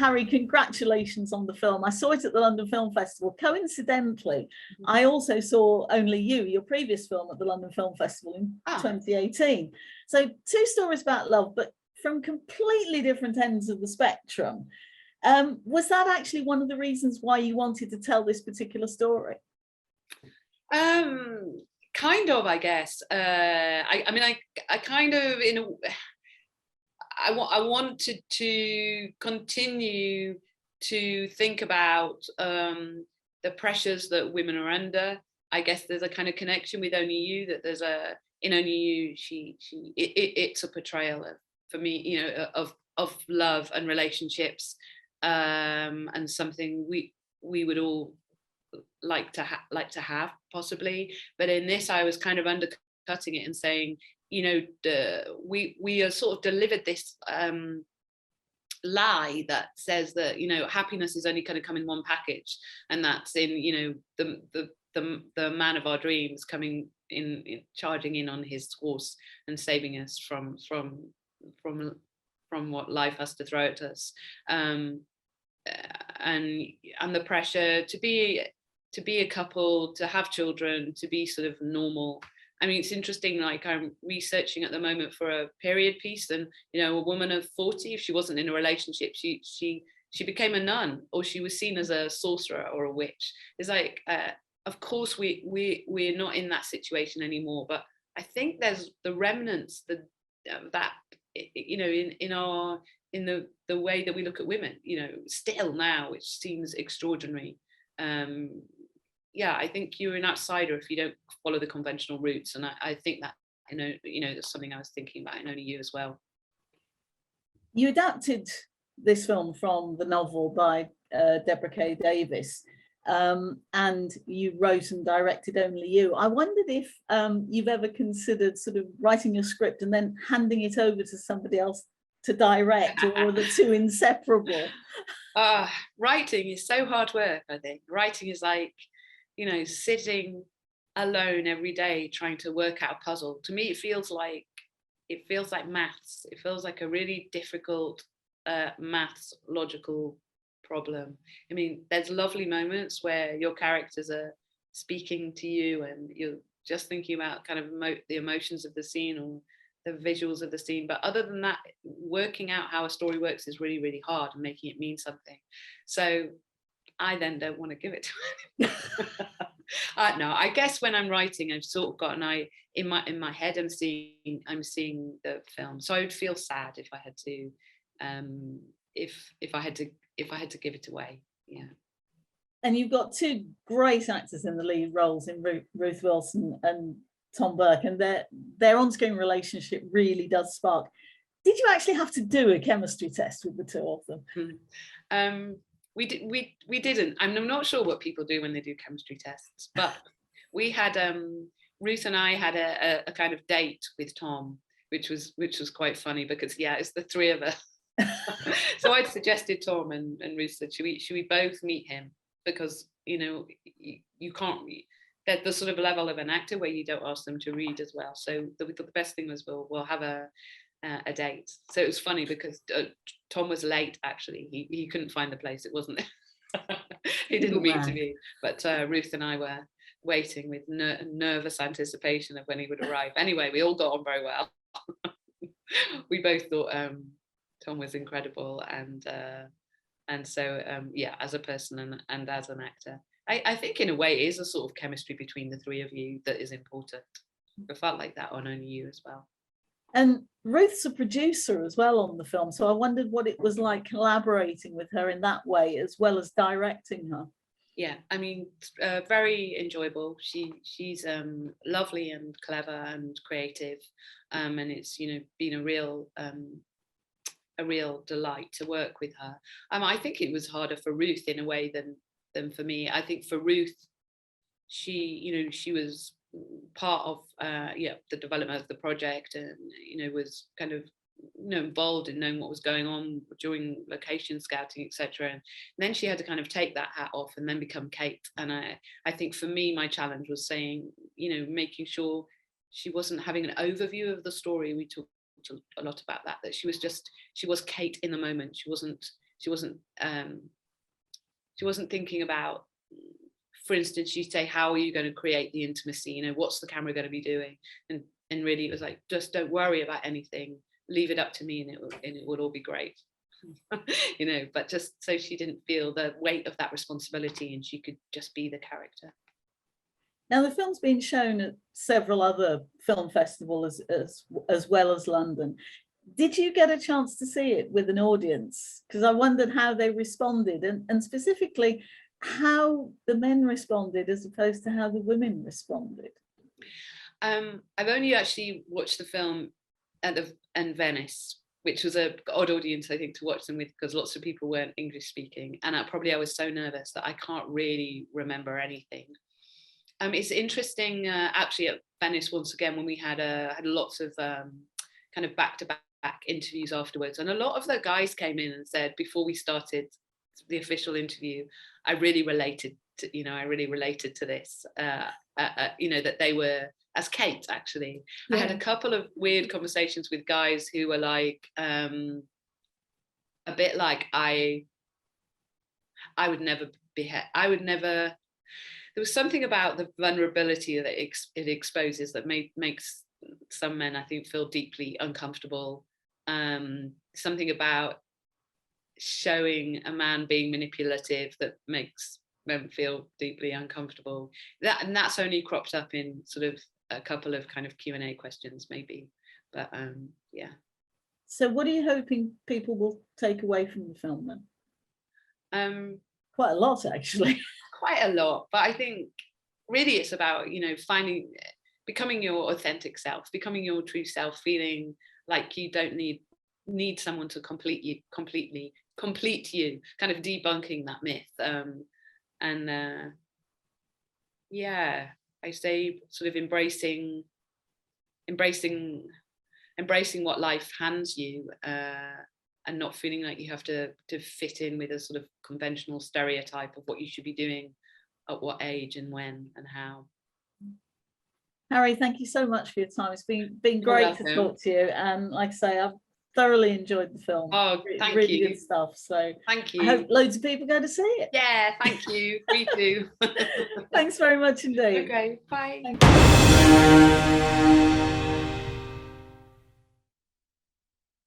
Harry, congratulations on the film. I saw it at the London Film Festival. Coincidentally, I also saw Only You, your previous film, at the London Film Festival in 2018. So 2 stories about love, but from completely different ends of the spectrum. Was that actually one of the reasons why you wanted to tell this particular story? Kind of, I guess. I mean, I kind of, I wanted to continue to think about the pressures that women are under. I guess there's a kind of connection with Only You, that there's in Only You, it's a portrayal of, for me, you know, of love and relationships, and something we would all like to have possibly. But in this, I was kind of undercutting it and saying, you know, we are sort of delivered this lie that says that, you know, happiness is only going to come in one package, and that's in, you know, the man of our dreams coming in charging in on his horse and saving us from what life has to throw at us, and the pressure to be a couple, to have children, to be sort of normal. I mean, it's interesting, like I'm researching at the moment for a period piece, and, you know, a woman of 40, if she wasn't in a relationship, she became a nun, or she was seen as a sorcerer or a witch. It's like, of course we're not in that situation anymore, but I think there's the remnants that you know, in the way that we look at women, you know, still now, which seems extraordinary. Yeah, I think you're an outsider if you don't follow the conventional routes, and I think that, you know, that's something I was thinking about in Only You as well. You adapted this film from the novel by Deborah Kay Davies, and you wrote and directed Only You. I wondered if you've ever considered sort of writing your script and then handing it over to somebody else to direct, or are the two inseparable? Writing is so hard work, I think. Writing is like, you know, sitting alone every day trying to work out a puzzle. To me, it feels like maths. It feels like a really difficult maths logical problem. I mean, there's lovely moments where your characters are speaking to you and you're just thinking about kind of the emotions of the scene or the visuals of the scene. But other than that, working out how a story works is really, really hard, and making it mean something. So I then don't want to give it to anyone. No, I guess when I'm writing, I've sort of got an eye in my head. I'm seeing the film, so I would feel sad if I had to, if I had to give it away. Yeah. And you've got 2 great actors in the lead roles, in Ruth Wilson and Tom Burke, and their on-screen relationship really does spark. Did you actually have to do a chemistry test with the 2 of them? We didn't. I'm not sure what people do when they do chemistry tests, but we had Ruth and I had a kind of date with Tom, which was quite funny, because it's the 3 of us. So I'd suggested Tom, and Ruth said, should we both meet him, because, you know, you can't read. They're the sort of level of an actor where you don't ask them to read as well. So we thought the best thing was we'll have a date. So it was funny because Tom was late, actually. He couldn't find the place. It wasn't he didn't mean to be, but Ruth and I were waiting with nervous anticipation of when he would arrive. Anyway, we all got on very well. We both thought Tom was incredible, and so as a person and as an actor, I think in a way it is a sort of chemistry between the 3 of you that is important. It felt like that on Only You as well. And Ruth's a producer as well on the film, so I wondered what it was like collaborating with her in that way, as well as directing her. Yeah, I mean, very enjoyable. She's lovely and clever and creative, and it's, you know, been a real delight to work with her. I think it was harder for Ruth in a way than for me. I think for Ruth, she was part of the development of the project, and, you know, was kind of, you know, involved in knowing what was going on during location scouting, etc. And then she had to kind of take that hat off and then become Kate. And I think for me, my challenge was saying, you know, making sure she wasn't having an overview of the story. We talked a lot about that she was Kate in the moment. She wasn't she wasn't thinking about, for instance, she'd say, how are you going to create the intimacy? You know, what's the camera going to be doing? And really it was like, just don't worry about anything, leave it up to me, and it will all be great. You know, but just so she didn't feel the weight of that responsibility, and she could just be the character. Now, the film's been shown at several other film festivals as well as London. Did you get a chance to see it with an audience? Because I wondered how they responded, and specifically how the men responded as opposed to how the women responded. I've only actually watched the film in Venice, which was an odd audience, I think, to watch them with, because lots of people weren't English speaking, and I was so nervous that I can't really remember anything. It's interesting, actually, at Venice, once again, when we had lots of kind of back-to-back interviews afterwards, and a lot of the guys came in and said, before we started the official interview, I really related to this, you know, that they were, as Kate, actually. Yeah. I had a couple of weird conversations with guys who were like, a bit like, I would never, there was something about the vulnerability that it exposes that makes some men, I think, feel deeply uncomfortable. Something about showing a man being manipulative that makes men feel deeply uncomfortable. And that's only cropped up in sort of a couple of kind of Q&A questions, maybe. But yeah. So what are you hoping people will take away from the film then? Quite a lot, actually. Quite a lot, but I think really it's about, you know, becoming your authentic self, becoming your true self, feeling like you don't need someone to complete you, kind of debunking that myth. Yeah, I say sort of embracing what life hands you, and not feeling like you have to fit in with a sort of conventional stereotype of what you should be doing at what age and when and how. Harry, thank you so much for your time. It's been great to talk to you, and like I say, I've thoroughly enjoyed the film. Oh, thank you. Really good stuff. So thank you. I hope loads of people go to see it. Yeah, thank you. Me too. Thanks very much indeed. Okay, bye. Thank you.